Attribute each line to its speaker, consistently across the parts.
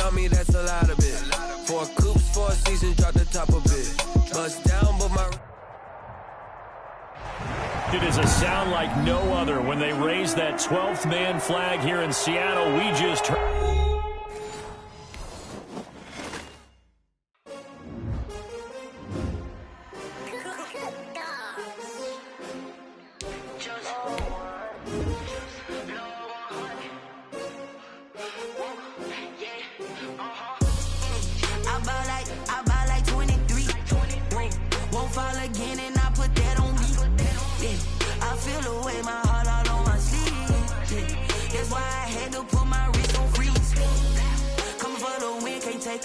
Speaker 1: tell me that's a lot of it. 4 coops, 4 seasons, drop the top of it. Bust down, but my...
Speaker 2: It is a sound like no other when they raise that 12th man flag here in Seattle. We just heard...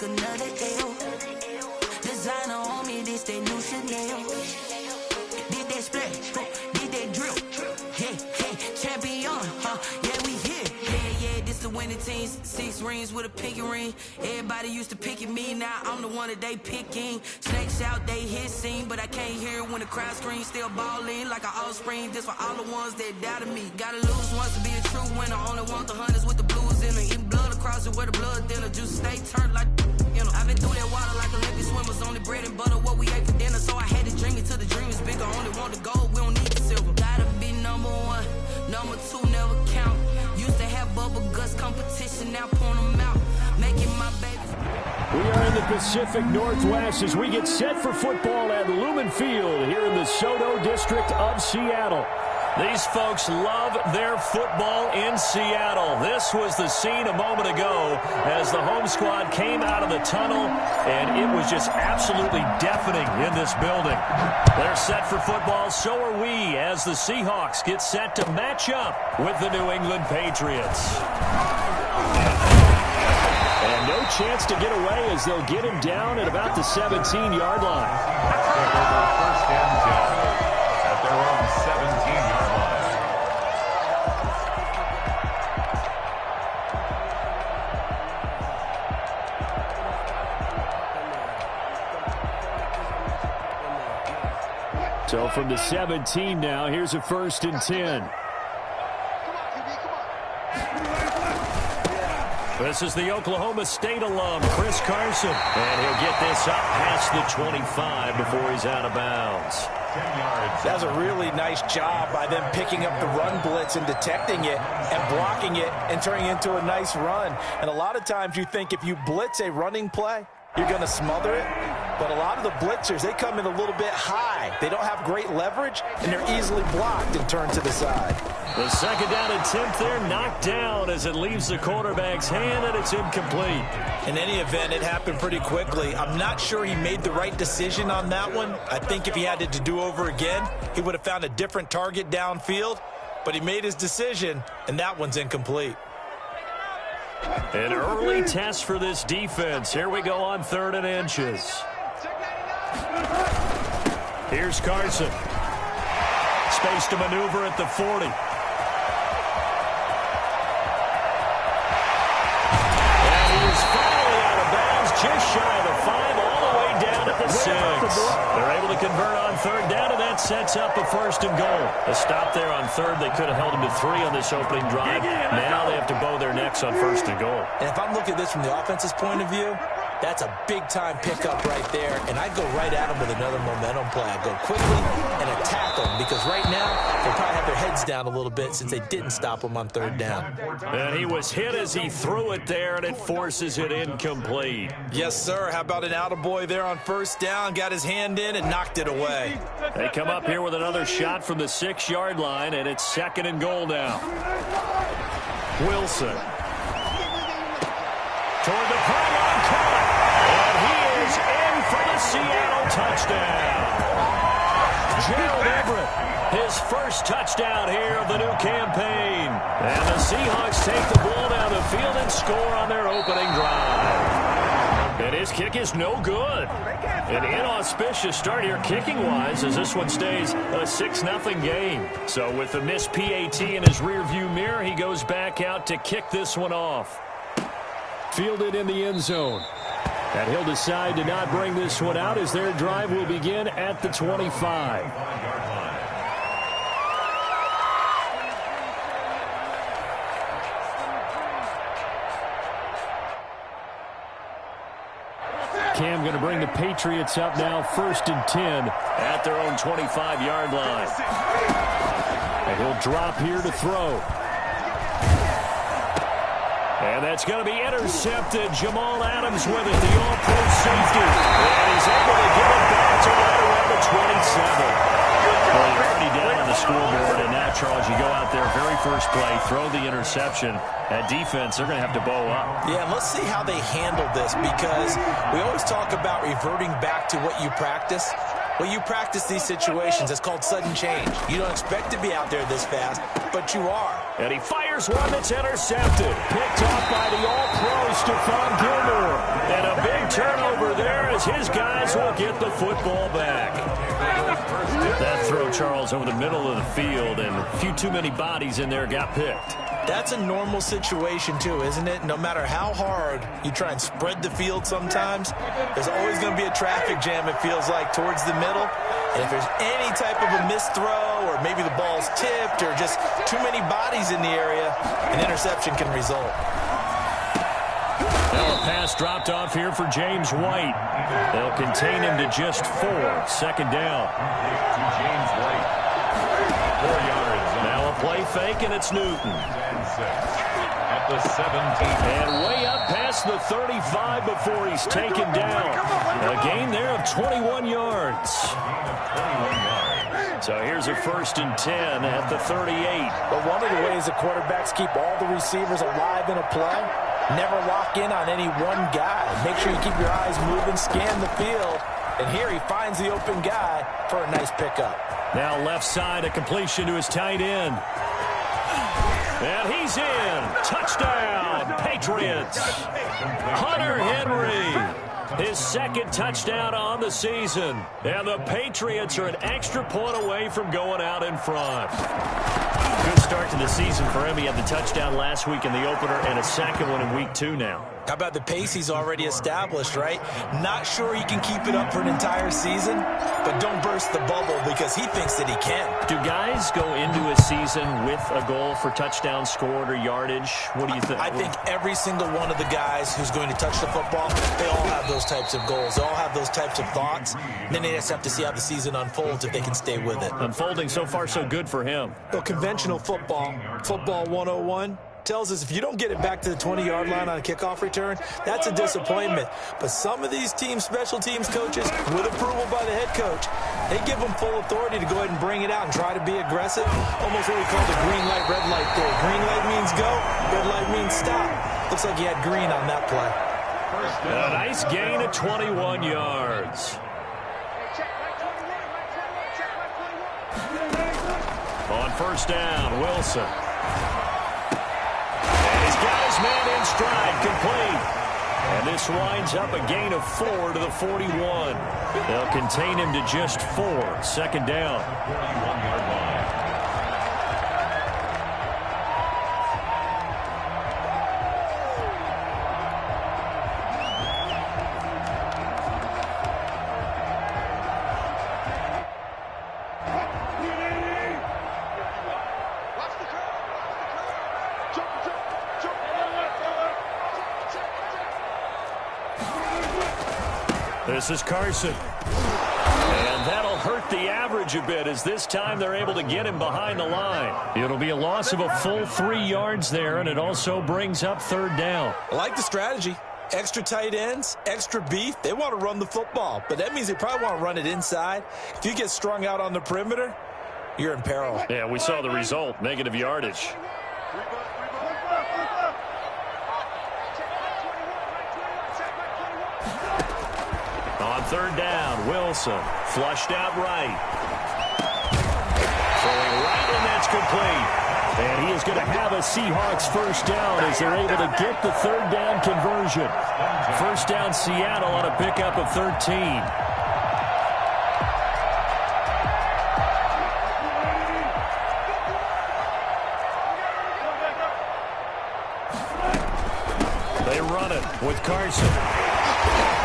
Speaker 3: Another L. Designer on me, this that new Chanel. Did that splash, did that drill. Yeah, champion, yeah, we here. Yeah, this the winning team. 6 rings with a pinky ring. Everybody used to pick at me, now I'm the one that they picking. Snakes out, they hit scene, but I can't hear it when the crowd screams. Still ballin' like an offspring. This for all the ones that doubted me. Gotta lose once to be a true winner. Only want the hunters with the blues in it. Eating blood across it where the blood thinner. Juice stay turned like... You know, I've been through that water like Olympic swimmers. Only bread and butter, what we ate for dinner. So I had to drink it till the dream is bigger. Only want the gold, we don't need the silver. Gotta be number 1, number 2 never count. Used to have bubble guts competition, now point them out. Making my baby.
Speaker 2: We are in the Pacific Northwest as we get set for football at Lumen Field here in the Soto District of Seattle. These folks love their football in Seattle. This was the scene a moment ago as the home squad came out of the tunnel, and it was just absolutely deafening in this building. They're set for football, so are we, as the Seahawks get set to match up with the New England Patriots. And no chance to get away as they'll get him down at about the 17-yard line.
Speaker 4: First and 10 at their own 17-yard line.
Speaker 2: So from the 17 now, here's a 1st and 10. This is the Oklahoma State alum, Chris Carson. And he'll get this up past the 25 before he's out of bounds.
Speaker 5: That was a really nice job by them picking up the run blitz and detecting it and blocking it and turning it into a nice run. And a lot of times you think if you blitz a running play, you're going to smother it. But a lot of the blitzers, they come in a little bit high. They don't have great leverage, and they're easily blocked and turned to the side.
Speaker 2: The 2nd down attempt there knocked down as it leaves the quarterback's hand, and it's incomplete.
Speaker 5: In any event, it happened pretty quickly. I'm not sure he made the right decision on that one. I think if he had it to do over again, he would have found a different target downfield. But he made his decision, and that one's incomplete.
Speaker 2: An early test for this defense. Here we go on 3rd and inches. Here's Carson. Space to maneuver at the 40. And he is finally out of bounds, just shy of the 5, all the way down at the 6. They're able to convert on 3rd down, and that sets up a 1st and goal. A stop there on 3rd. They could have held him to 3 on this opening drive. Now they have to bow their necks on 1st and goal.
Speaker 5: And if I'm looking at this from the offense's point of view, that's a big-time pickup right there, and I'd go right at him with another momentum play. I'd go quickly and attack them because right now they probably have their heads down a little bit since they didn't stop him on 3rd down.
Speaker 2: And he was hit as he threw it there, and it forces it incomplete.
Speaker 5: Yes, sir. How about an attaboy there on 1st down? Got his hand in and knocked it away.
Speaker 2: They come up here with another shot from the 6-yard line, and it's 2nd and goal now. Wilson. Toward the pylon, caught. And he is in for the Seattle touchdown. Gerald Everett, his first touchdown here of the new campaign. And the Seahawks take the ball down the field and score on their opening drive. And his kick is no good. An inauspicious start here kicking-wise as this one stays a 6-0 game. So with the missed PAT in his rearview mirror, he goes back out to kick this one off. Fielded in the end zone. And he'll decide to not bring this one out as their drive will begin at the 25. Cam, going to bring the Patriots up now 1st and 10 at their own 25-yard line. And he'll drop here to throw. And that's going to be intercepted. Jamal Adams with it, the all-pro safety. And he's able to get it back to right around the 27. Well, you're already down on the scoreboard, and now, Charles, you go out there, very first play, throw the interception. At defense, they're going to have to bow up.
Speaker 5: Yeah, and let's see how they handle this, because we always talk about reverting back to what you practice. Well, you practice these situations. It's called sudden change. You don't expect to be out there this fast, but you are.
Speaker 2: And he fires one that's intercepted. Picked off by the all-pro Stephon Gilmore. And a big turnover there as his guys will get the football back. That throw, Charles, over the middle of the field, and a few too many bodies in there got picked.
Speaker 5: That's a normal situation, too, isn't it? No matter how hard you try and spread the field sometimes, there's always going to be a traffic jam, it feels like, towards the middle. And if there's any type of a missed throw, or maybe the ball's tipped, or just too many bodies in the area, an interception can result.
Speaker 2: Now a pass dropped off here for James White. They'll contain him to just 4. 2nd down.
Speaker 4: James White. 4 yards.
Speaker 2: Now a play fake, and it's Newton.
Speaker 4: At the 17.
Speaker 2: And way up past the 35 before he's taken down. A gain there of 21 yards. So here's a 1st and 10 at the 38.
Speaker 5: But one of the ways the quarterbacks keep all the receivers alive in a play, never lock in on any one guy. Make sure you keep your eyes moving, scan the field. And here he finds the open guy for a nice pickup.
Speaker 2: Now left side, a completion to his tight end. And he's in. Touchdown, Patriots. Hunter Henry. His 2nd touchdown on the season. And the Patriots are an extra point away from going out in front. Good start to the season for him. He had the touchdown last week in the opener and a 2nd one in week 2 now.
Speaker 5: How about the pace he's already established, right? Not sure he can keep it up for an entire season, but don't burst the bubble because he thinks that he can.
Speaker 2: Do guys go into a season with a goal for touchdown scored or yardage? What do you think?
Speaker 5: I think every single one of the guys who's going to touch the football, they all have those types of goals. They all have those types of thoughts. And then they just have to see how the season unfolds if they can stay with it.
Speaker 2: Unfolding so far so good for him.
Speaker 5: Well, conventional football 101, tells us if you don't get it back to the 20-yard line on a kickoff return, that's a disappointment. But some of these teams, special teams coaches, with approval by the head coach, they give them full authority to go ahead and bring it out and try to be aggressive. Almost what we call the green light, red light theory. Green light means go, red light means stop. Looks like he had green on that play.
Speaker 2: A nice gain of 21 yards. On 1st down, Wilson. Got his man in stride, complete. And this winds up a gain of 4 to the 41. They'll contain him to just 4. 2nd down.
Speaker 4: 41-yard line.
Speaker 2: This is Carson. And that'll hurt the average a bit as this time they're able to get him behind the line. It'll be a loss of a full 3 yards there, and it also brings up 3rd down.
Speaker 5: I like the strategy. Extra tight ends, extra beef. They want to run the football, but that means they probably want to run it inside. If you get strung out on the perimeter, you're in peril.
Speaker 2: Yeah, we saw the result, negative yardage. On 3rd down, Wilson flushed out right. Throwing right, and that's complete. And he is going to have a Seahawks 1st down as they're able to get the 3rd down conversion. 1st down, Seattle on a pickup of 13. They run it with Carson.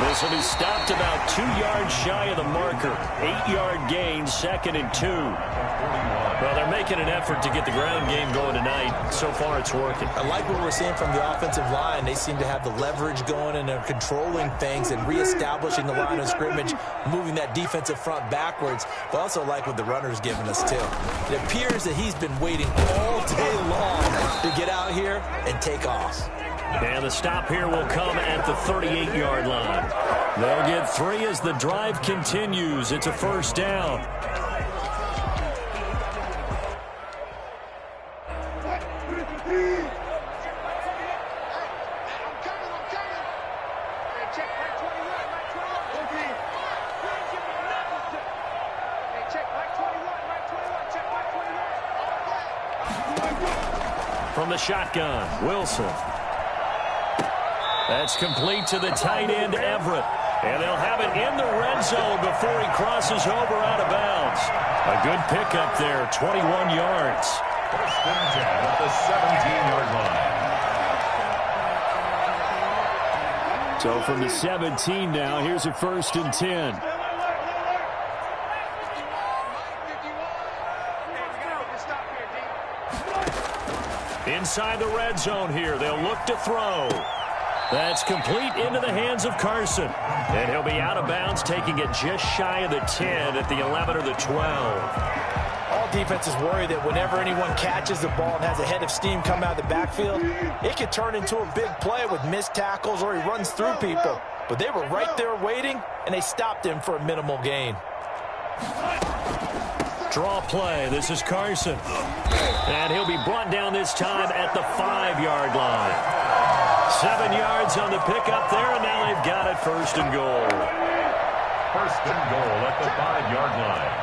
Speaker 2: This will be stopped about 2 yards shy of the marker. 8-yard gain, 2nd and 2. Well, they're making an effort to get the ground game going tonight. So far, it's working.
Speaker 5: I like what we're seeing from the offensive line. They seem to have the leverage going, and they're controlling things and reestablishing the line of scrimmage, moving that defensive front backwards. But I also like what the runner's giving us, too. It appears that he's been waiting all day long to get out here and take off.
Speaker 2: And the stop here will come at the 38-yard line. They'll get 3 as the drive continues. It's a first down. From the shotgun, Wilson. That's complete to the tight end, Everett. And they'll have it in the red zone before he crosses over out of bounds. A good pickup there, 21 yards.
Speaker 4: First and 10 at the 17-yard line.
Speaker 2: So from the 17 now, here's a 1st and 10. Inside the red zone here, they'll look to throw. That's complete into the hands of Carson. And he'll be out of bounds, taking it just shy of the 10 at the 11 or the 12.
Speaker 5: All defenses worry that whenever anyone catches the ball and has a head of steam come out of the backfield, it could turn into a big play with missed tackles or he runs through people. But they were right there waiting, and they stopped him for a minimal gain.
Speaker 2: Draw play. This is Carson. And he'll be brought down this time at the 5-yard line. 7 yards on the pickup there, and now they've got it 1st and goal.
Speaker 4: 1st and goal at the 5-yard line.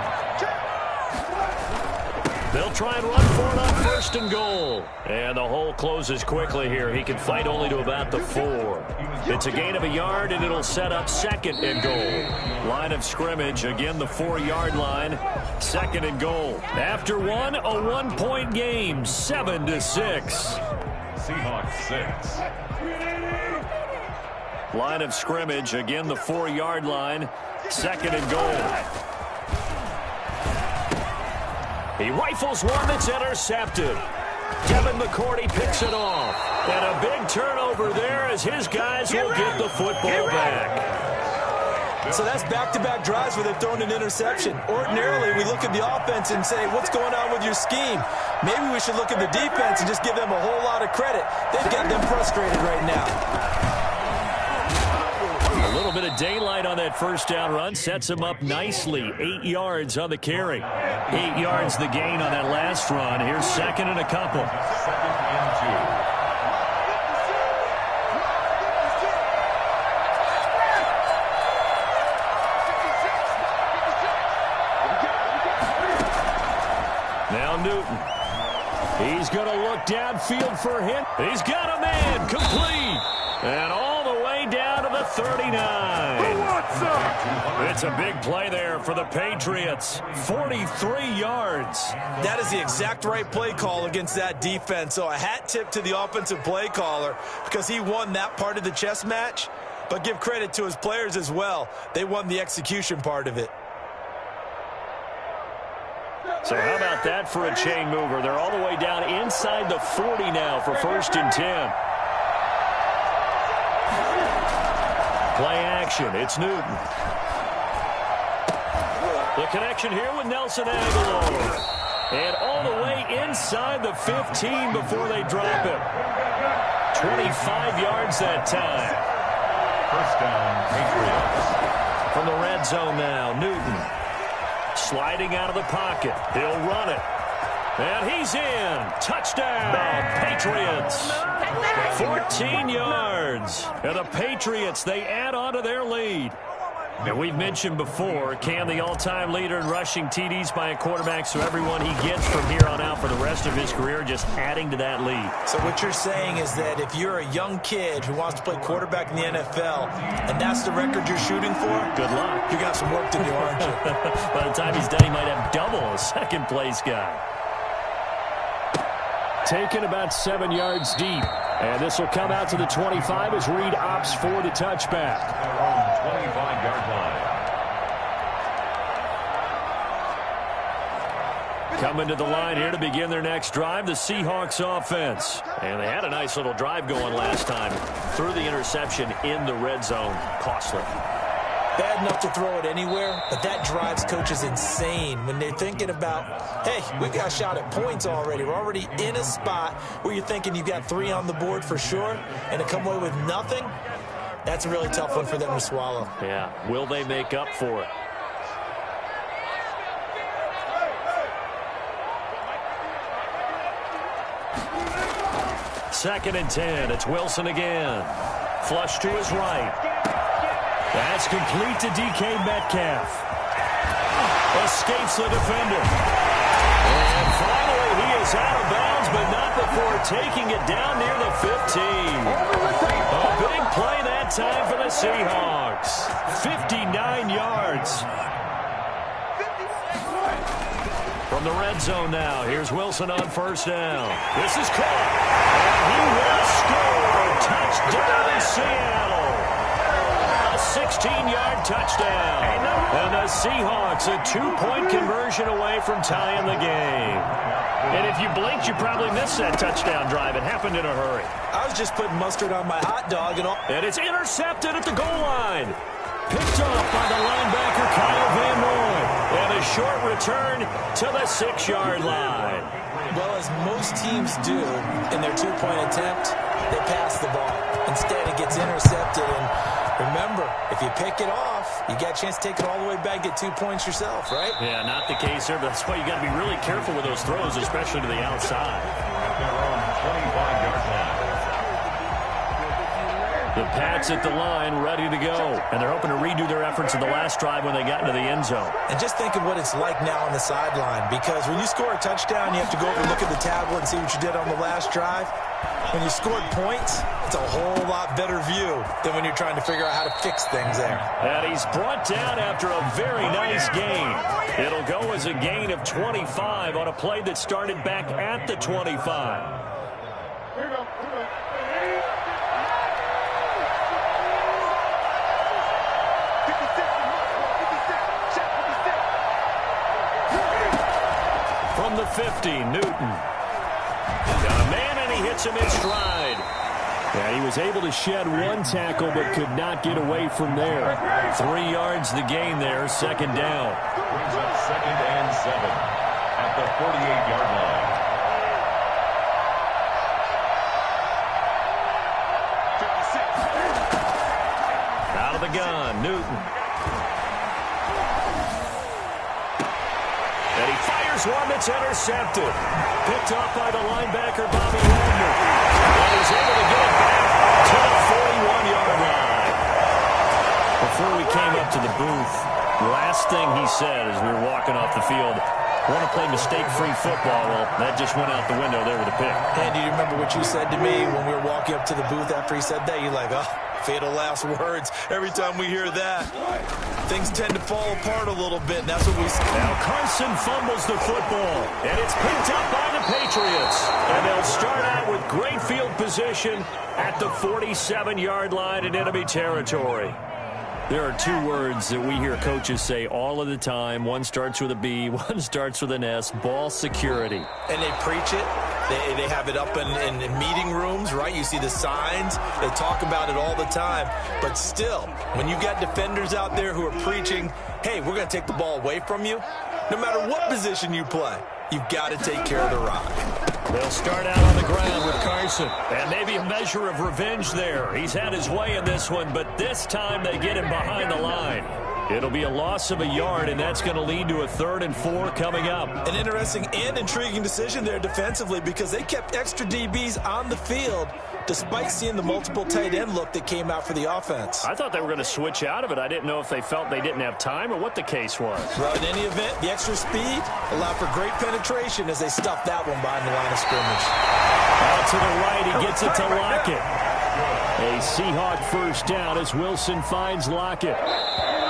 Speaker 2: They'll try and run for it on 1st and goal. And the hole closes quickly here. He can fight only to about the 4. It's a gain of a yard, and it'll set up 2nd and goal. Line of scrimmage, again the 4-yard line. 2nd and goal. After one, a 1-point game, 7-6.
Speaker 4: Seahawks 6.
Speaker 2: Line of scrimmage, again the 4-yard line. 2nd and goal. He rifles one that's intercepted. Devin McCourty picks it off. And a big turnover there as his guys will get the football back.
Speaker 5: So that's back-to-back drives where they've thrown an interception. Ordinarily, we look at the offense and say, what's going on with your scheme? Maybe we should look at the defense and just give them a whole lot of credit. They've got them frustrated right now.
Speaker 2: A little bit of daylight on that 1st down run sets him up nicely. 8 yards on the carry. 8 yards the gain on that last run. Here's 2nd and a couple.
Speaker 4: 2nd and 2.
Speaker 2: Now Newton. He's going to look downfield for him. He's got a man complete. And all the way down to the 39. It's a big play there for the Patriots. 43 yards.
Speaker 5: That is the exact right play call against that defense. So a hat tip to the offensive play caller because he won that part of the chess match. But give credit to his players as well. They won the execution part of it.
Speaker 2: So how about that for a chain mover? They're all the way down inside the 40 now for 1st and 10. Play action. It's Newton. The connection here with Nelson Aguilar. And all the way inside the 15 before they drop him. 25 yards that time.
Speaker 4: 1st down, Patriots.
Speaker 2: From the red zone now, Newton. Sliding out of the pocket. He'll run it. And he's in. Touchdown, Patriots. 14 yards. And the Patriots, they add on to their lead. And we've mentioned before, Cam, the all-time leader in rushing TDs by a quarterback, so everyone he gets from here on out for the rest of his career just adding to that lead. So
Speaker 5: what you're saying is that if you're a young kid who wants to play quarterback in the NFL, and that's the record you're shooting for,
Speaker 2: good luck.
Speaker 5: You got some work to do, aren't you?
Speaker 2: By the time he's done, he might have double a second-place guy. Taken about 7 yards deep. And this will come out to the 25 as Reed opts for the touchback.
Speaker 4: 25-yard line.
Speaker 2: Coming to the line here to begin their next drive, the Seahawks offense. And they had a nice little drive going last time. Threw the interception in the red zone. Costly.
Speaker 5: Bad enough to throw it anywhere, but that drives coaches insane when they're thinking about, hey, we've got a shot at points already. We're already in a spot where you're thinking you've got 3 on the board for sure, and to come away with nothing, that's a really tough one for them to swallow.
Speaker 2: Yeah, will they make up for it? Second and 10. It's Wilson again. Flush to his right. That's complete to DK Metcalf. Escapes the defender. And finally, he is out of bounds, but not before taking it down near the 15. A big play that time for the Seahawks. 59 yards. From the red zone now, here's Wilson on first down. This is caught. And he will score. Touchdown, Seattle. A 16-yard touchdown. And the Seahawks a 2-point conversion away from tying the game. And if you blinked, you probably missed that touchdown drive. It happened in a hurry.
Speaker 5: I was just putting mustard on my hot dog and all.
Speaker 2: And it's intercepted at the goal line. Picked off by the linebacker, Kyle Van Noy. And a short return to the 6-yard line.
Speaker 5: Well, as most teams do in their 2-point attempt, they pass the ball. Instead, it gets intercepted. And remember, if you pick it off, you got a chance to take it all the way back, get 2 points yourself, right?
Speaker 2: Yeah, not the case there, but that's why you got to be really careful with those throws, especially to the outside.
Speaker 4: Their own 25-yard line.
Speaker 2: The Pats at the line, ready to go. And they're hoping to redo their efforts in the last drive when they got into the end zone.
Speaker 5: And just think of what it's like now on the sideline, because when you score a touchdown, you have to go over and look at the tablet and see what you did on the last drive. When you scored points, it's a whole lot better view than when you're trying to figure out how to fix things there.
Speaker 2: And he's brought down after a very nice gain. It'll go as a gain of 25 on a play that started back at the 25. From the 50, Newton. Got a man, and he hits him in stride. Yeah, he was able to shed one tackle, but could not get away from there. 3 yards the gain there, second down.
Speaker 4: Brings up 2nd and 7 at the 48-yard line.
Speaker 2: Out of the gun, Newton. And he fires one that's intercepted. Picked off by the linebacker, Bobby Wagner. And he's able to get it back to the 41-yard line. Before we came up to the booth, the last thing he said as we were walking off the field, want to play mistake-free football. Well, that just went out the window there with a pick.
Speaker 5: And do you remember what you said to me when we were walking up to the booth after he said that? You're like, oh, fatal last words. Every time we hear that, things tend to fall apart a little bit, and that's what we see.
Speaker 2: Now Carson fumbles the football, and it's picked up by the Patriots. And they'll start out with great field position at the 47-yard line in enemy territory. There are 2 words that we hear coaches say all of the time. One starts with a B, one starts with an S, ball security.
Speaker 5: And they preach it. They have it up in meeting rooms, right? You see the signs. They talk about it all the time. But still, when you got defenders out there who are preaching, hey, we're going to take the ball away from you, no matter what position you play, you've got to take care of the rock.
Speaker 2: They'll start out on the ground with Carson. And maybe a measure of revenge there. He's had his way in this one, but this time they get him behind the line. It'll be a loss of a yard, and that's going to lead to a 3rd and 4 coming up.
Speaker 5: An interesting and intriguing decision there defensively, because they kept extra DBs on the field despite seeing the multiple tight end look that came out for the offense.
Speaker 2: I thought they were going to switch out of it. I didn't know if they felt they didn't have time or what the case was.
Speaker 5: Well, in any event, the extra speed allowed for great penetration as they stuffed that one behind the line of scrimmage.
Speaker 2: Out to the right, he gets it to Lockett. A Seahawk first down as Wilson finds Lockett.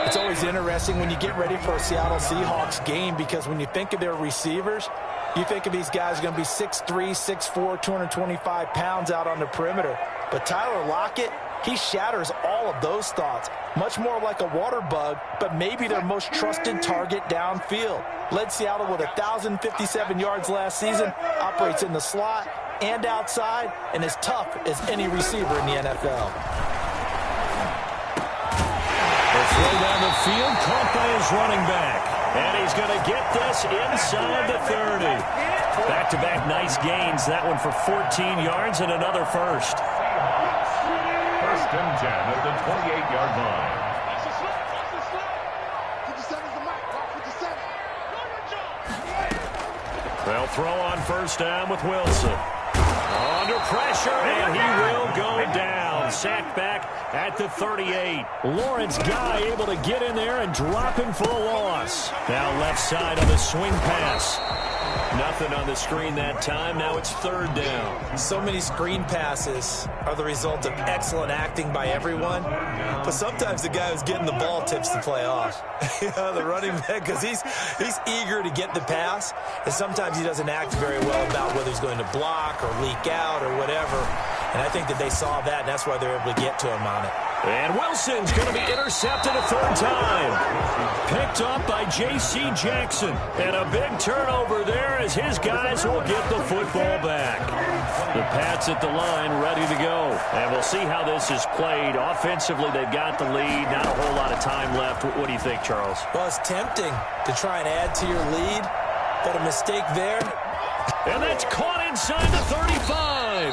Speaker 5: It's always interesting when you get ready for a Seattle Seahawks game, because when you think of their receivers, you think of these guys are going to be 6'3", 6'4", 225 pounds out on the perimeter. But Tyler Lockett He shatters all of those thoughts, much more like a water bug, but maybe their most trusted target downfield. Led Seattle with 1,057 yards last season, operates in the slot and outside, and is tough as any receiver in the NFL.
Speaker 2: The throw down the field, caught by his running back. And he's going to get this inside the 30. Back-to-back nice gains. That one for 14 yards and another first.
Speaker 4: First and 10 at the 28-yard line.
Speaker 2: They'll throw on first down with Wilson. Under pressure, and he will go down. Sacked back at the 38. Lawrence Guy able to get in there and drop him for a loss. Now left side on the swing pass. Nothing on the screen that time. Now it's third down.
Speaker 5: So many screen passes are the result of excellent acting by everyone. But sometimes the guy who's getting the ball tips the play off. The running back, because he's eager to get the pass. And sometimes he doesn't act very well about whether he's going to block or leak out or whatever. And I think that they saw that, and that's why they're able to get to him on it.
Speaker 2: And Wilson's going to be intercepted a third time. Picked up by J.C. Jackson. And a big turnover there as his guys will get the football back. The Pats at the line ready to go. And we'll see how this is played. Offensively, they've got the lead. Not a whole lot of time left. What do you think, Charles?
Speaker 5: Well, it's tempting to try and add to your lead, but a mistake there.
Speaker 2: And that's caught inside the 35.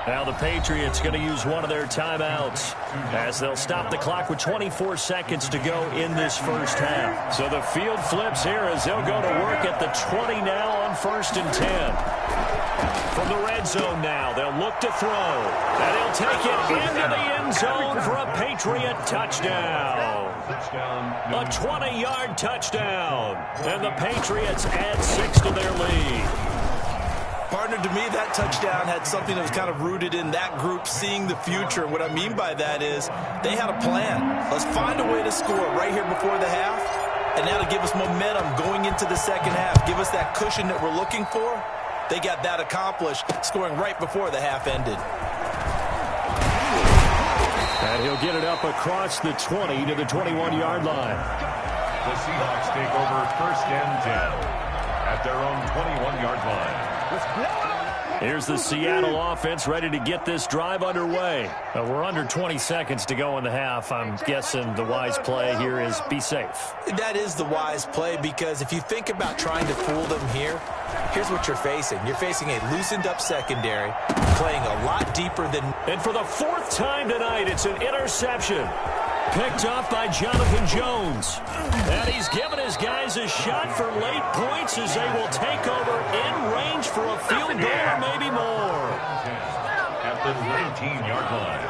Speaker 2: Now the Patriots going to use one of their timeouts as they'll stop the clock with 24 seconds to go in this first half. So the field flips here as they'll go to work at the 20 now on first and 10. From the red zone now, they'll look to throw. And he'll take it into the end zone for a Patriot touchdown. A 20-yard touchdown. And the Patriots add 6 to their lead.
Speaker 5: Partner, to me, that touchdown had something that was kind of rooted in that group seeing the future. And what I mean by that is they had a plan. Let's find a way to score right here before the half, and that'll give us momentum going into the second half. Give us that cushion that we're looking for. They got that accomplished, scoring right before the half ended.
Speaker 2: And he'll get it up across the 20 to the 21-yard line.
Speaker 4: The Seahawks take over first and 10 at their own 21-yard line.
Speaker 2: Here's the Seattle offense ready to get this drive underway. We're under 20 seconds to go in the half. I'm guessing the wise play here is be safe.
Speaker 5: That is the wise play, because if you think about trying to fool them here, here's what you're facing. You're facing a loosened up secondary, playing a lot deeper than...
Speaker 2: And for the fourth time tonight, it's an interception. Picked off by Jonathan Jones. And he's given his guys a shot for late points as they will take over in range for a field goal or maybe more.
Speaker 4: At the 19-yard line.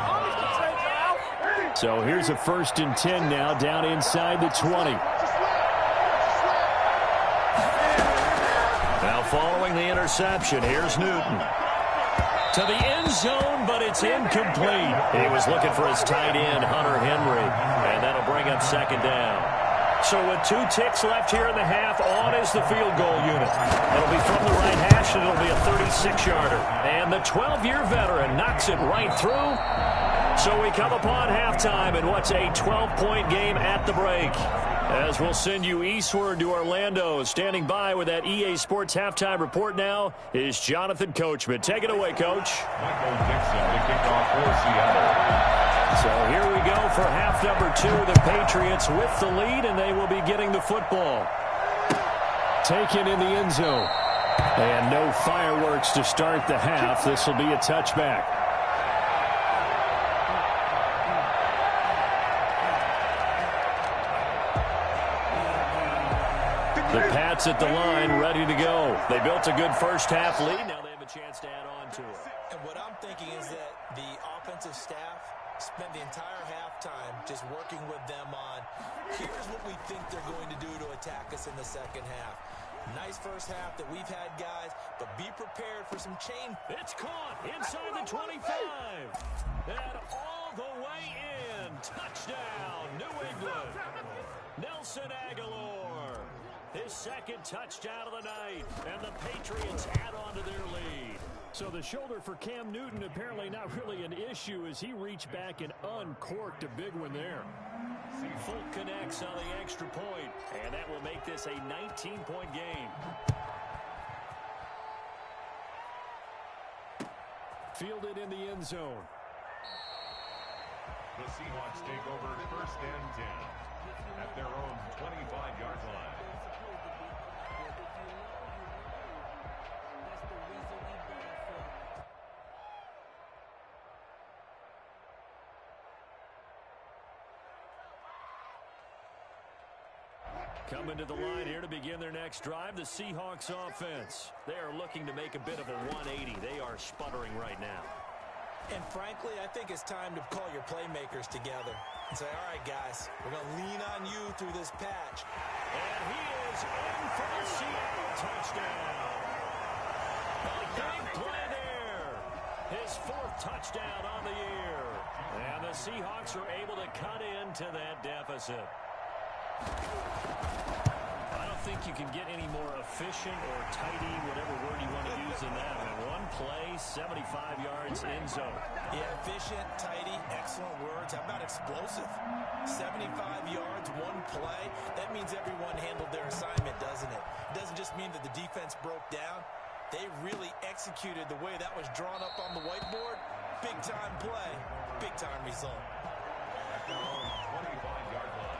Speaker 2: So here's a first and 10 now down inside the 20. Now following the interception, here's Newton. To the end zone, but it's incomplete. He was looking for his tight end, Hunter Henry, and that'll bring up second down. So with 2 ticks left here in the half, on is the field goal unit. It'll be from the right hash, and it'll be a 36-yarder. And the 12-year veteran knocks it right through. So we come upon halftime in what's a 12-point game at the break. As we'll send you eastward to Orlando. Standing by with that EA Sports halftime report now is Jonathan Coachman. Take it away, Coach.
Speaker 4: Michael Dixon to kick off for Seattle.
Speaker 2: So here we go for half number 2. The Patriots with the lead, and they will be getting the football. Taken in the end zone. And no fireworks to start the half. This will be a touchback. The Pats at the line, ready to go. They built a good first half lead. Now they have a chance to add on to it.
Speaker 5: And what I'm thinking is that the offensive staff spent the entire halftime just working with them on, here's what we think they're going to do to attack us in the second half. Nice first half that we've had, guys, but be prepared for some chain.
Speaker 2: It's caught inside the 25. And all the way in. Touchdown, New England. Nelson Aguilar. His second touchdown of the night, and the Patriots add on to their lead. So the shoulder for Cam Newton apparently not really an issue as he reached back and uncorked a big one there. Full connects on the extra point, and that will make this a 19-point game. Fielded in the end zone.
Speaker 4: The Seahawks take over 1st and 10 at their own 25-yard line.
Speaker 2: Coming to the line here to begin their next drive, the Seahawks offense. They are looking to make a bit of a 180. They are sputtering right now.
Speaker 5: And frankly, I think it's time to call your playmakers together and say, all right, guys, we're going to lean on you through this patch.
Speaker 2: And he is in for the Seattle touchdown. A big play there. His 4th touchdown on the year. And the Seahawks are able to cut into that deficit. I don't think you can get any more efficient or tidy, whatever word you want to use in that. One play, 75 yards, end zone.
Speaker 5: Yeah, efficient, tidy, excellent words. How about explosive? 75 yards, one play. That means everyone handled their assignment, doesn't it? It doesn't just mean that the defense broke down. They really executed the way that was drawn up on the whiteboard. Big-time play, big-time result.
Speaker 4: At their own 25-yard line.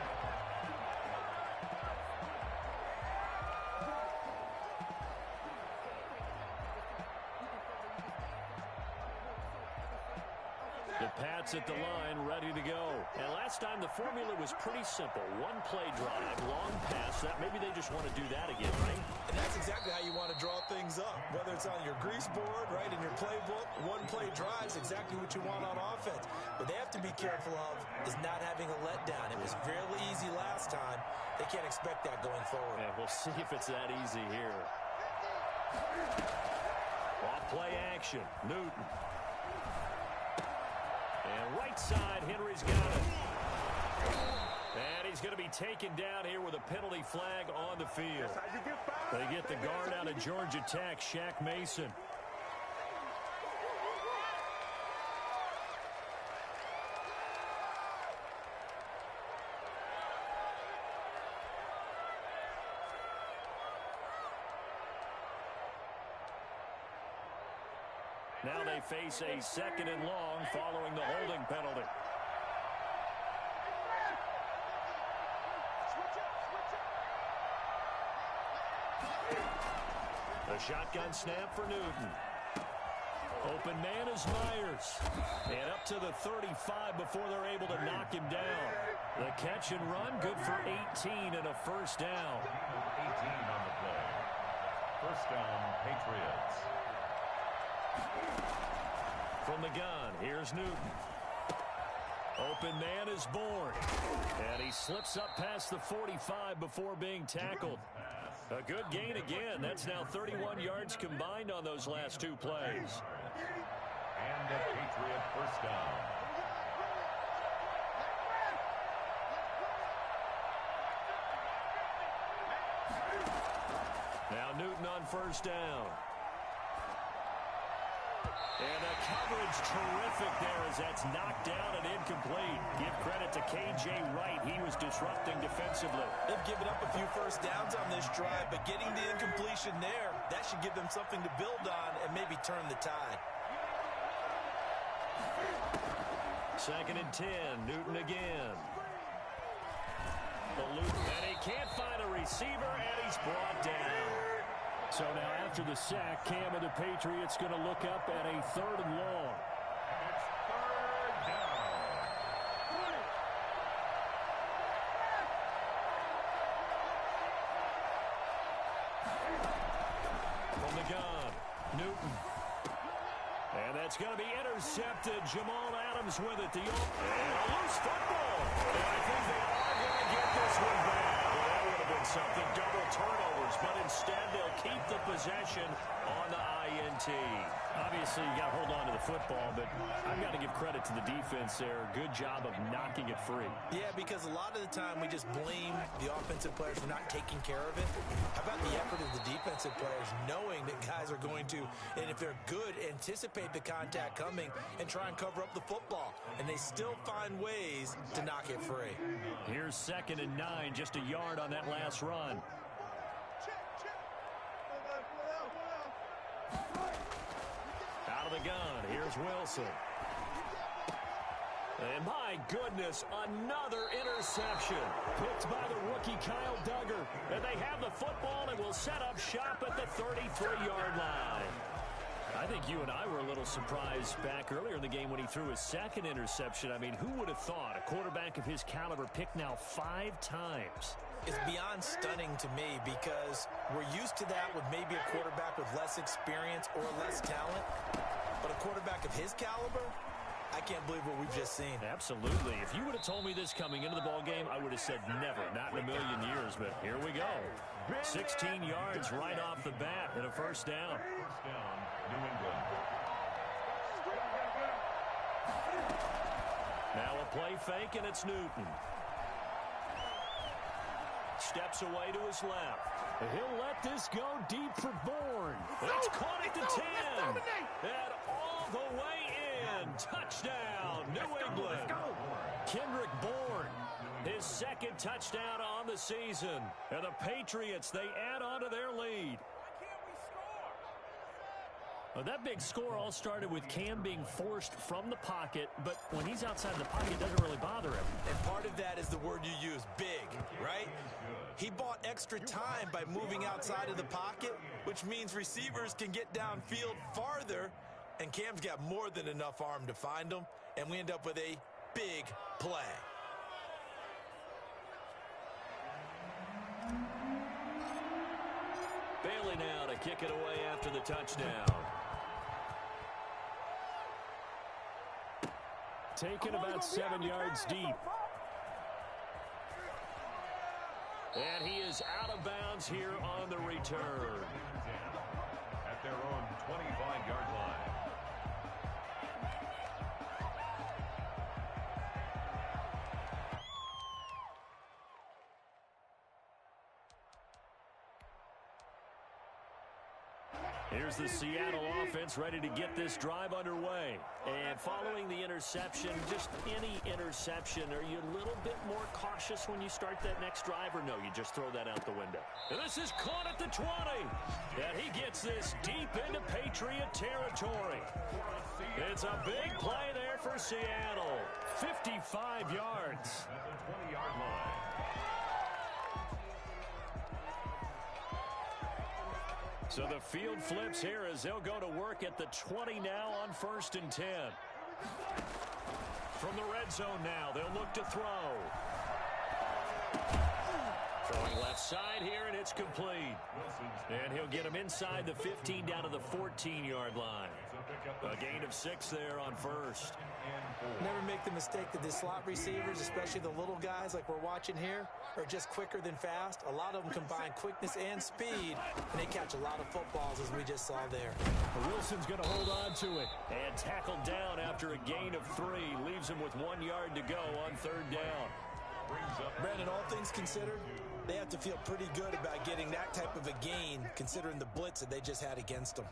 Speaker 2: The Pats at the line, ready to go. And last time the formula was pretty simple. One play drive, long pass. That maybe they just want to do that again, right?
Speaker 5: And that's exactly how you want to draw things up. Whether it's on your grease board, right, in your playbook, one play drive is exactly what you want on offense. What they have to be careful of is not having a letdown. It was fairly easy last time. They can't expect that going forward.
Speaker 2: Yeah, we'll see if it's that easy here. Off play action, Newton. And right side, Henry's got it. And he's going to be taken down here with a penalty flag on the field. They get the guard out of Georgia Tech, Shaq Mason. Now they face a 2nd and long following the holding penalty. The shotgun snap for Newton. Open man is Myers. And up to the 35 before they're able to knock him down. The catch and run, good for 18 and a 1st down.
Speaker 4: 18 on the play. 1st down, Patriots.
Speaker 2: From the gun, here's Newton. Open man is Bourne. And he slips up past the 45 before being tackled. A good gain again. That's now 31 yards combined on those last 2 plays.
Speaker 4: And a Patriot 1st down.
Speaker 2: Now Newton on 1st down. And the coverage terrific there as that's knocked down and incomplete. Give credit to K.J. Wright. He was disrupting defensively.
Speaker 5: They've given up a few 1st downs on this drive, but getting the incompletion there, that should give them something to build on and maybe turn the tide.
Speaker 2: 2nd and 10. Newton again. The loop, and he can't find a receiver, and he's brought down. So now after the sack, Cam and the Patriots going to look up at a 3rd and long.
Speaker 4: It's 3rd down.
Speaker 2: From the gun, Newton. And that's going to be intercepted. Jamal Adams with it. And a loose football. And I think they are going to get this one back. Well, that would have been something. Double turnovers. But instead, they'll keep the possession on the INT. Obviously, you got to hold on to the football, but I've got to give credit to the defense there. Good job of knocking it free.
Speaker 5: Yeah, because a lot of the time we just blame the offensive players for not taking care of it. How about the effort of the defensive players knowing that guys are going to, and if they're good, anticipate the contact coming and try and cover up the football. And they still find ways to knock it free.
Speaker 2: Here's 2nd and 9, just a yard on that last run. Out of the gun, here's Wilson. And my goodness, another interception. Picked by the rookie Kyle Duggar. And they have the football and will set up shop at the 33-yard line. I think you and I were a little surprised back earlier in the game when he threw his 2nd interception. I mean, who would have thought a quarterback of his caliber picked now 5 times?
Speaker 5: It's beyond stunning to me because we're used to that with maybe a quarterback with less experience or less talent. But a quarterback of his caliber, I can't believe what we've just seen.
Speaker 2: Absolutely. If you would have told me this coming into the ballgame, I would have said never, not in a million years. But here we go. 16 yards right off the bat and a first down.
Speaker 4: First down, New England.
Speaker 2: Now a play fake, and it's Newton. Steps away to his left. He'll let this go deep for Bourne. It's caught at the 10. And all the way in. Touchdown, New England. Kendrick Bourne, his 2nd touchdown on the season. And the Patriots, they add on to their lead. Well, that big score all started with Cam being forced from the pocket, but when he's outside the pocket, it doesn't really bother him.
Speaker 5: And part of that is the word you use, big, right? He bought extra time by moving outside of the pocket, which means receivers can get downfield farther, and Cam's got more than enough arm to find him, and we end up with a big play.
Speaker 2: Bailey now to kick it away after the touchdown. Taken about 7 yards deep. And he is out of bounds here on the return.
Speaker 4: At their own 25-yard line.
Speaker 2: Here's the Seattle offense ready to get this drive underway. And following the interception, just any interception, are you a little bit more cautious when you start that next drive, or no, you just throw that out the window? And this is caught at the 20. And he gets this deep into Patriot territory. It's a big play there for Seattle. 55 yards.
Speaker 4: At the 20-yard line.
Speaker 2: So the field flips here as they'll go to work at the 20 now on 1st and 10. From the red zone now, they'll look to throw. Throwing left side here, and it's complete. And he'll get him inside the 15 down to the 14-yard line. A gain of 6 there on 1st.
Speaker 5: Never make the mistake that the slot receivers, especially the little guys like we're watching here, are just quicker than fast. A lot of them combine quickness and speed, and they catch a lot of footballs, as we just saw there.
Speaker 2: Wilson's going to hold on to it. And tackled down after a gain of 3. Leaves him with 1 yard to go on 3rd down.
Speaker 5: Brandon, all things considered, they have to feel pretty good about getting that type of a gain, considering the blitz that they just had against them.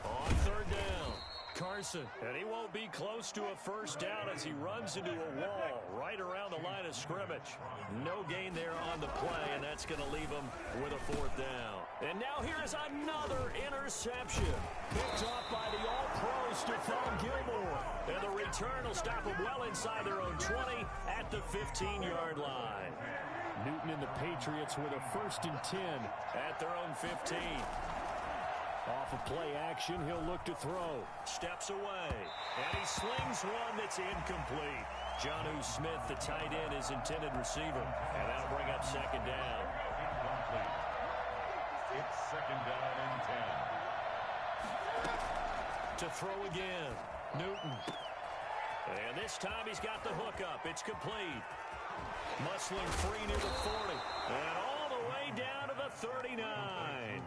Speaker 2: On 3rd down, Carson. And he won't be close to a first down as he runs into a wall right around the line of scrimmage. No gain there on the play, and that's going to leave him with a 4th down. And now here is another interception. Picked off by the All-Pro Stephon Gilmore. And the return will stop them well inside their own 20 at the 15-yard line. Newton and the Patriots with a 1st and 10 at their own 15. Off of play action, he'll look to throw. Steps away. And he slings one that's incomplete. Jonnu Smith, the tight end, is intended receiver. And that'll bring up 2nd down.
Speaker 4: Incomplete. It's 2nd down and 10.
Speaker 2: To throw again. Newton. And this time he's got the hook up. It's complete. Muscling free near the 40. And all the way down to the 39.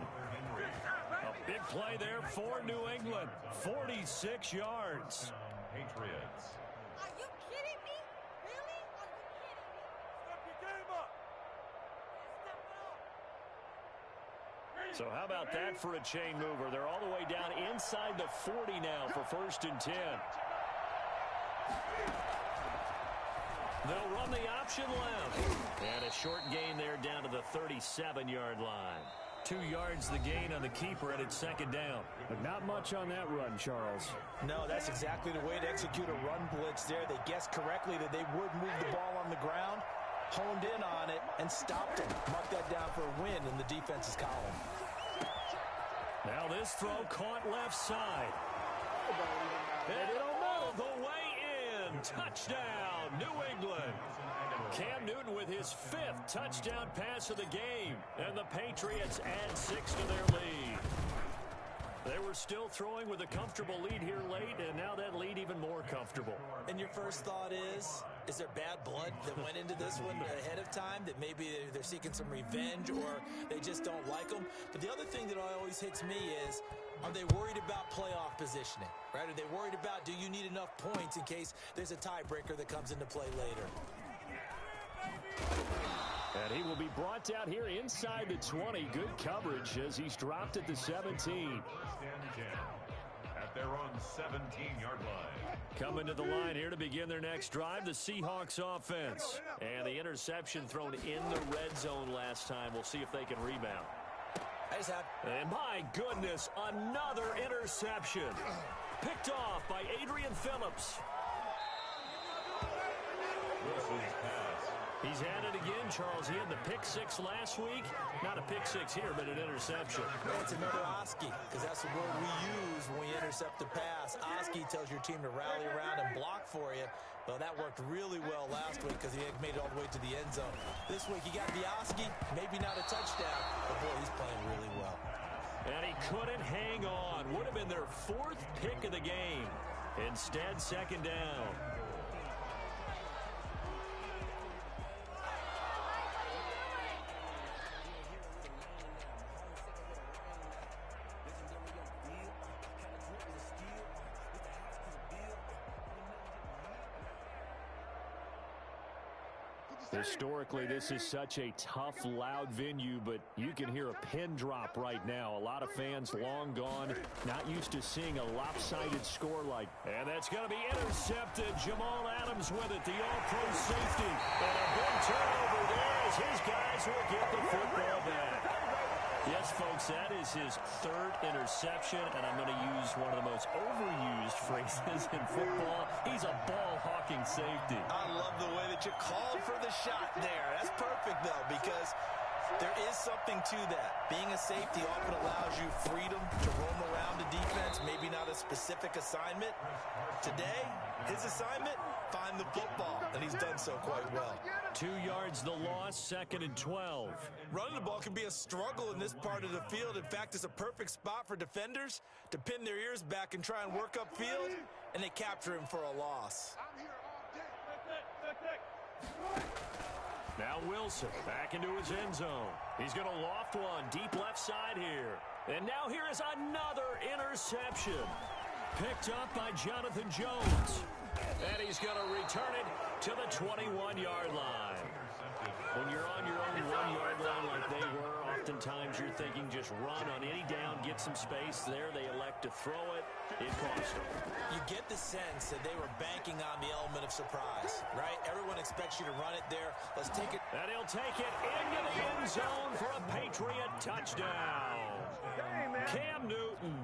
Speaker 2: A big play there for New England. 46 yards.
Speaker 4: Patriots.
Speaker 6: Are you kidding me? Really? Are you kidding me? Step your game up. Step it up.
Speaker 2: So how about that for a chain mover? They're all the way down inside the 40 now for 1st and 10. They'll run the option left. And a short gain there down to the 37-yard line. 2 yards the gain on the keeper, and it's 2nd down.
Speaker 7: But not much on that run, Charles.
Speaker 5: No, that's exactly the way to execute a run blitz there. They guessed correctly that they would move the ball on the ground, honed in on it, and stopped him. Mark that down for a win in the defense's column.
Speaker 2: Now this throw caught left side. And all the way in. Touchdown, New England. Cam Newton with his 5th touchdown pass of the game. And the Patriots add 6 to their lead. They were still throwing with a comfortable lead here late, and now that lead even more comfortable.
Speaker 5: And your first thought is there bad blood that went into this one ahead of time, that maybe they're seeking some revenge or they just don't like them? But the other thing that always hits me is, are they worried about playoff positioning, right? Are they worried about, do you need enough points in case there's a tiebreaker that comes into play later?
Speaker 2: And he will be brought down here inside the 20. Good coverage as he's dropped at the 17.
Speaker 4: 1st and 10 at their own 17-yard line.
Speaker 2: Coming to the line here to begin their next drive, the Seahawks offense. And the interception thrown in the red zone last time. We'll see if they can rebound. And my goodness, another interception. Picked off by Adrian Phillips.
Speaker 4: Wilson's pass.
Speaker 2: He's had it again, Charles. He had the pick 6 last week. Not a pick 6 here, but an interception.
Speaker 5: It's another Oski, because that's the word we use when we intercept a pass. Oski tells your team to rally around and block for you. Well, that worked really well last week because he made it all the way to the end zone. This week, he got the Oski, maybe not a touchdown, but boy, he's playing really well.
Speaker 2: And he couldn't hang on. Would have been their 4th pick of the game. Instead, 2nd down. Historically, this is such a tough, loud venue, but you can hear a pin drop right now. A lot of fans long gone, not used to seeing a lopsided score like. And that's going to be intercepted. Jamal Adams with it, the all-pro safety. And a big turnover there as his guys will get the football back. Yes, folks, that is his 3rd interception, and I'm going to use one of the most overused phrases in football. He's a ball-hawking safety.
Speaker 5: I love the way that you called for the shot there. That's perfect, though, because there is something to that. Being a safety often allows you freedom to roam around the defense, maybe not a specific assignment. Today, his assignment, find the football, and he's done so quite well.
Speaker 2: 2 yards the loss, 2nd and 12.
Speaker 5: Running the ball can be a struggle in this part of the field. In fact, it's a perfect spot for defenders to pin their ears back and try and work upfield, and they capture him for a loss.
Speaker 2: Now Wilson back into his end zone. He's going to loft one deep left side here. And now here is another interception. Picked up by Jonathan Jones. And he's going to return it to the 21-yard line. When you're on your own 1-yard line like they were, oftentimes you're thinking just run on any down, get some space. There they elect to throw it. It cost them.
Speaker 5: You get the sense that they were banking on the element of surprise, right? Everyone expects you to run it there. Let's take it.
Speaker 2: And he'll take it into the end zone for a Patriot touchdown. Cam Newton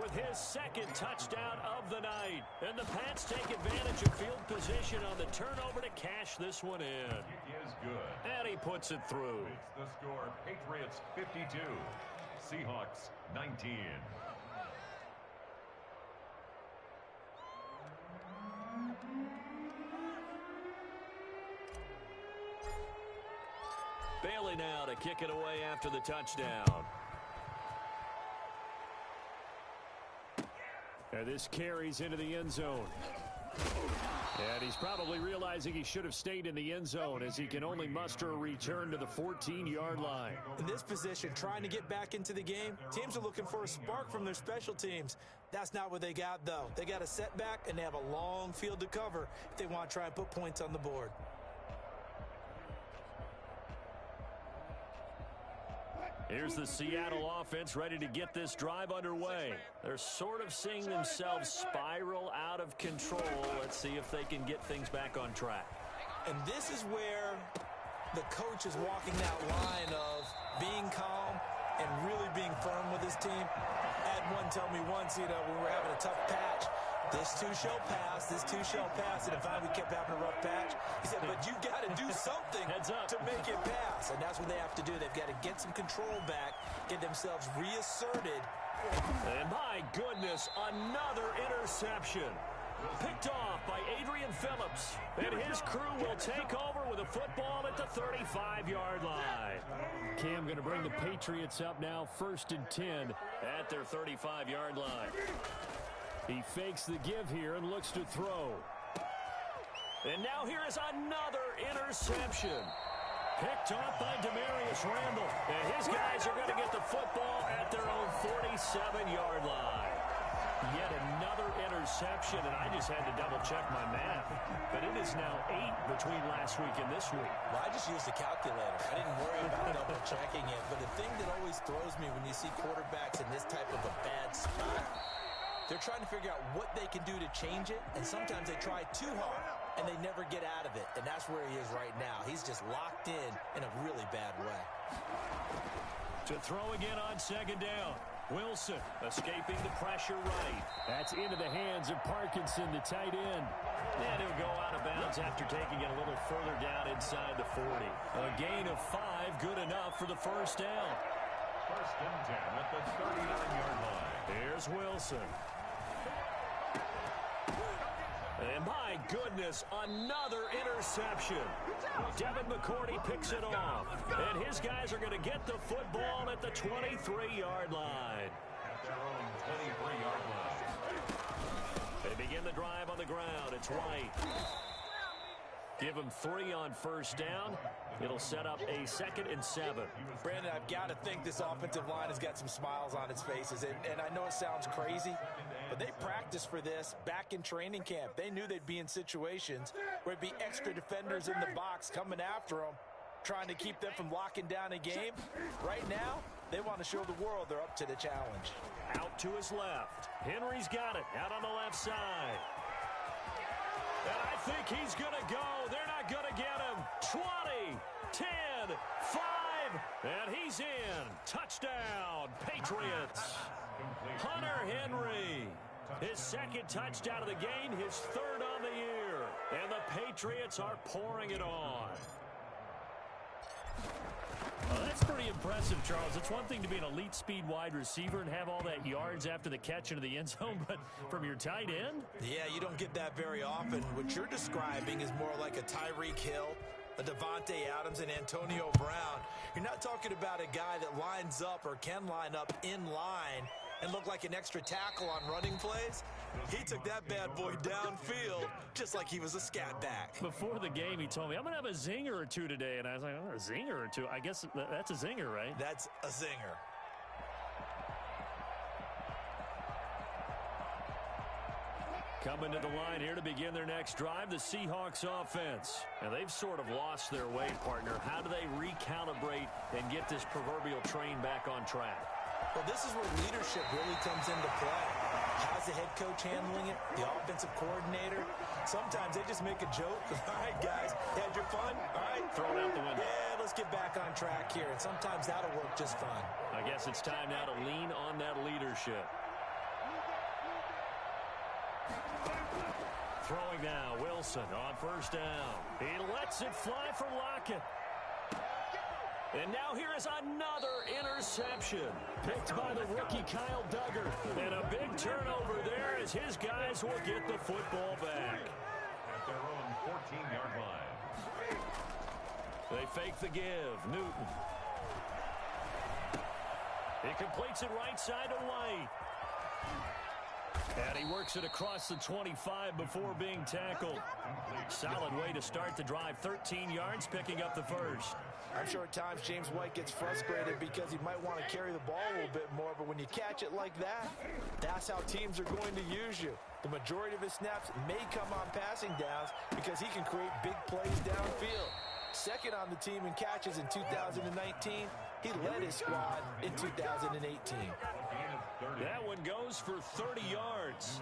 Speaker 2: with his 2nd touchdown of the night. And the Pats take advantage of field position on the turnover to cash this one in.
Speaker 4: It is good.
Speaker 2: And he puts it through.
Speaker 4: It's the score, Patriots 52, Seahawks 19.
Speaker 2: Bailey now to kick it away after the touchdown.
Speaker 7: And this carries into the end zone. And he's probably realizing he should have stayed in the end zone as he can only muster a return to the 14-yard line.
Speaker 5: In this position, trying to get back into the game, teams are looking for a spark from their special teams. That's not what they got, though. They got a setback, and they have a long field to cover if they want to try and put points on the board.
Speaker 2: Here's the Seattle offense ready to get this drive underway. They're sort of seeing themselves spiral out of control. Let's see if they can get things back on track.
Speaker 5: And this is where the coach is walking that line of being calm and really being firm with his team. I had one tell me once, when we're having a tough patch, this too shall pass, this too shall pass. And if we kept having a rough patch, he said, but you got to do something to make it pass. And that's what they have to do. They've got to get some control back, get themselves reasserted.
Speaker 2: And my goodness, another interception. Picked off by Adrian Phillips. And his crew will take over with a football at the 35-yard line.
Speaker 7: Cam going to bring the Patriots up now, 1st and 10
Speaker 2: at their 35-yard line.
Speaker 7: He fakes the give here and looks to throw.
Speaker 2: And now here is another interception. Picked off by Demarius Randall. And his guys are going to get the football at their own 47-yard line. Yet another interception, and I just had to double-check my math. But it is now 8 between last week and this week.
Speaker 5: Well, I just used a calculator. I didn't worry about double-checking it. But the thing that always throws me when you see quarterbacks in this type of a bad spot, they're trying to figure out what they can do to change it, and sometimes they try too hard, and they never get out of it. And that's where he is right now. He's just locked in a really bad way.
Speaker 2: To throw again on 2nd down. Wilson escaping the pressure right.
Speaker 7: That's into the hands of Parkinson, the tight end.
Speaker 2: And he'll go out of bounds after taking it a little further down inside the 40. A gain of 5, good enough for the 1st down.
Speaker 4: 1st and 10 at the 39-yard line.
Speaker 2: Here's Wilson. And my goodness, another interception. Devin McCourty picks it off. And his guys are going to get the football at the 23-yard line.
Speaker 4: At their own 23-yard line.
Speaker 2: They begin the drive on the ground. It's White. Give him 3 on 1st down. It'll set up a 2nd and 7.
Speaker 5: Brandon, I've got to think this offensive line has got some smiles on its faces. And I know it sounds crazy, but they practiced for this back in training camp. They knew they'd be in situations where it'd be extra defenders in the box coming after them, trying to keep them from locking down a game. Right now, they want to show the world they're up to the challenge.
Speaker 2: Out to his left. Henry's got it out on the left side. And I think he's going to go. They're not going to get him. 20, 10, 5, and he's in. Touchdown, Patriots. Hunter Henry. His 2nd touchdown of the game, his 3rd on the year. And the Patriots are pouring it on.
Speaker 7: Well, that's pretty impressive, Charles. It's one thing to be an elite speed wide receiver and have all that yards after the catch into the end zone, but from your tight end?
Speaker 5: Yeah, you don't get that very often. What you're describing is more like a Tyreek Hill, a Devontae Adams, and Antonio Brown. You're not talking about a guy that lines up or can line up in line and look like an extra tackle on running plays. He took that bad boy downfield just like he was a scat back.
Speaker 7: Before the game, he told me, I'm going to have a zinger or two today. And I was like, oh, a zinger or two? I guess that's a zinger, right?
Speaker 5: That's a zinger.
Speaker 2: Coming to the line here to begin their next drive, the Seahawks offense. And they've sort of lost their way, partner. How do they recalibrate and get this proverbial train back on track?
Speaker 5: Well, this is where leadership really comes into play. How's the head coach handling it? The offensive coordinator? Sometimes they just make a joke. All right, guys, had your fun? All right.
Speaker 2: Throw it out the window.
Speaker 5: Yeah, let's get back on track here. And sometimes that'll work just fine.
Speaker 2: I guess it's time now to lean on that leadership. Throwing now, Wilson on 1st down. He lets it fly from Lockett. And now here is another interception. Picked by the rookie Kyle Duggar. And a big turnover there as his guys will get the football back.
Speaker 4: At their own 14-yard line.
Speaker 2: They fake the give. Newton. He completes it right side to White.
Speaker 7: And he works it across the 25 before being tackled. Solid way to start the drive. 13 yards, picking up the first.
Speaker 5: I'm sure at times James White gets frustrated because he might want to carry the ball a little bit more, but when you catch it like that, that's how teams are going to use you. The majority of his snaps may come on passing downs because he can create big plays downfield. Second on the team in catches in 2019. He led his squad in 2018.
Speaker 7: That one goes for 30 yards.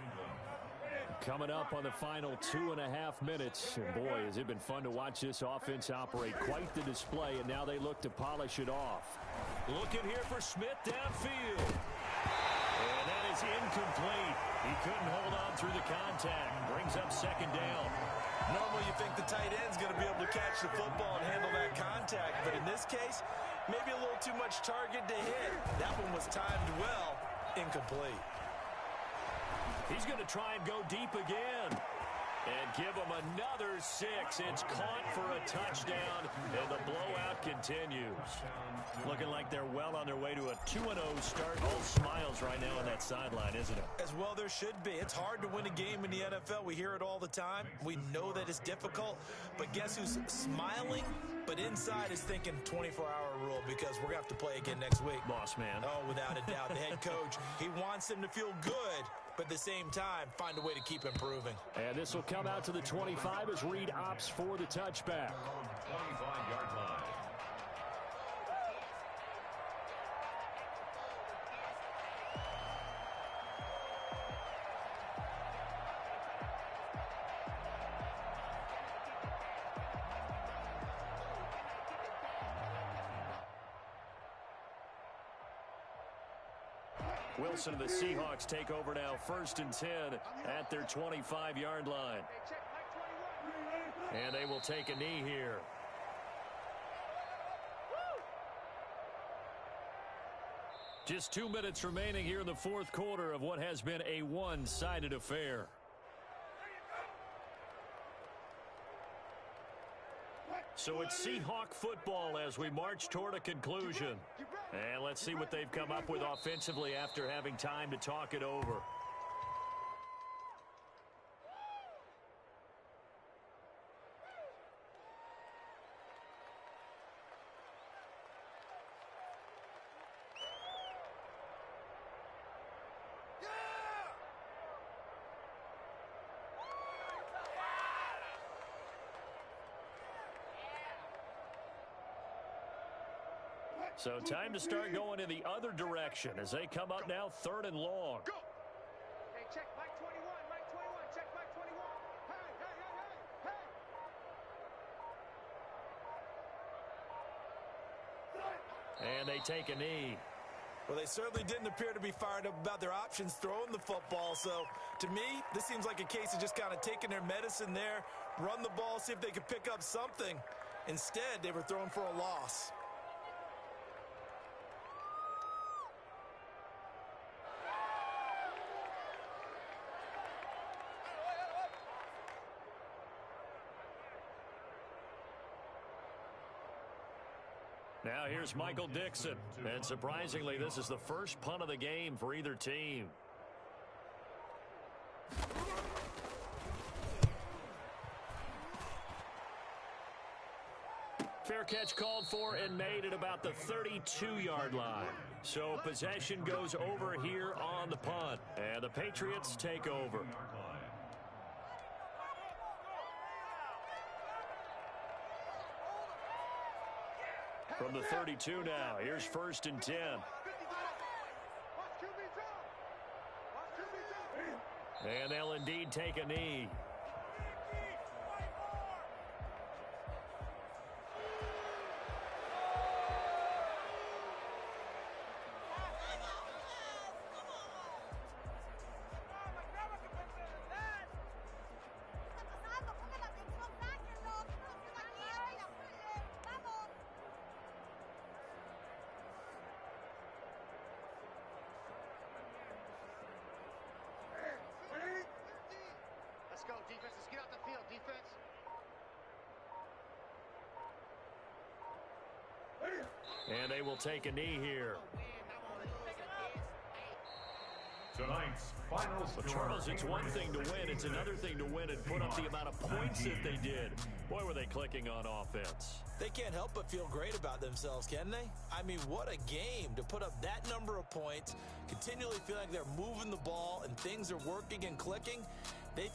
Speaker 7: Coming up on the final 2.5 minutes. And boy, has it been fun to watch this offense operate. Quite the display, and now they look to polish it off. Looking here for Smith downfield. And that is incomplete. He couldn't hold on through the contact. Brings up second down.
Speaker 5: Normally you think the tight end's going to be able to catch the football and handle that contact, but in this case, maybe a little too much target to hit. That one was timed well. Incomplete.
Speaker 7: He's going to try and go deep again. And give him another 6. It's caught for a touchdown, and the blowout continues. Looking like they're well on their way to a 2-0 start. All smiles right now on that sideline, isn't it?
Speaker 5: As well there should be. It's hard to win a game in the NFL. We hear it all the time. We know that it's difficult. But guess who's smiling? But inside is thinking 24-hour rule because we're going to have to play again next week.
Speaker 7: Boss man.
Speaker 5: Oh, without a doubt. The head coach, he wants them to feel good, but at the same time, find a way to keep improving.
Speaker 7: And this will come out to the 25 as Reed opts for the touchback.
Speaker 4: 25-yard line.
Speaker 7: Wilson and the Seahawks take over now, 1st and 10 at their 25-yard line. And they will take a knee here. Just 2 minutes remaining here in the 4th quarter of what has been a one-sided affair. So it's Seahawk football as we march toward a conclusion. And let's see what they've come up with offensively after having time to talk it over. So time to start going in the other direction as they come up now 3rd and long.
Speaker 6: Go. Hey, check Mike 21, Mike 21, check Mike 21. Hey.
Speaker 7: And they take a knee.
Speaker 5: Well, they certainly didn't appear to be fired up about their options throwing the football. So, to me, this seems like a case of just kind of taking their medicine there, run the ball, see if they could pick up something. Instead, they were throwing for a loss.
Speaker 7: Now here's Michael Dixon. And surprisingly, this is the first punt of the game for either team. Fair catch called for and made at about the 32-yard line. So possession goes over here on the punt. And the Patriots take over. From the 32 now, here's 1st and 10. And they'll indeed take a knee.
Speaker 6: Let's go, defense. Let's get out the field, defense.
Speaker 7: And they will take a knee here.
Speaker 4: So Tonight's final
Speaker 7: But
Speaker 4: score.
Speaker 7: Charles, it's one thing to win. It's another thing to win and put up the amount of points that they did. Boy, were they clicking on offense.
Speaker 5: They can't help but feel great about themselves, can they? I mean, what a game to put up that number of points, continually feel like they're moving the ball and things are working and clicking. They think